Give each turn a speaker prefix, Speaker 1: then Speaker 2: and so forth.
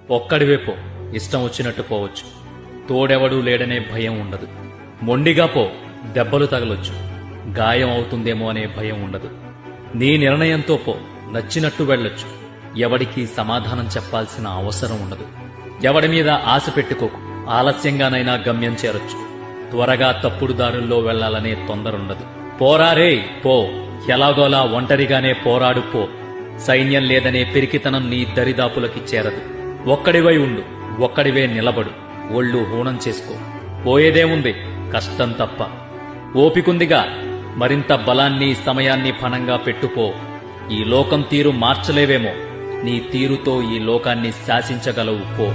Speaker 1: ఒక్కడివే పో, ఇష్టం వచ్చినట్టు పోవచ్చు. తోడెవడూ లేడనే భయం ఉండదు. మొండిగా పో, దెబ్బలు తగలొచ్చు, గాయం అవుతుందేమో అనే భయం ఉండదు. నీ నిర్ణయంతో పో, నచ్చినట్టు వెళ్ళొచ్చు, ఎవడికి సమాధానం చెప్పాల్సిన అవసరం ఉండదు. ఎవడి మీద ఆశ పెట్టుకోకు, ఆలస్యంగానైనా గమ్యం చేరొచ్చు. త్వరగా తప్పుడు దారుల్లో వెళ్లాలనే తొందరుండదు. పోరారే పో, ఎలాగోలా ఒంటరిగానే పోరాడు పో. సైన్యం లేదనే పిరికితనం నీ దరిదాపులకి చేరదు. ఒక్కడివై ఉండు, ఒక్కడివే నిలబడు, ఒళ్ళు హూనం చేసుకో. పోయేదేముంది, కష్టం తప్ప. ఓపికుందిగా, మరింత బలాన్ని సమయాన్ని పణంగా పెట్టుపో. ఈ లోకం తీరు మార్చలేవేమో, నీ తీరుతో ఈ లోకాన్ని శాసించగలవు పో.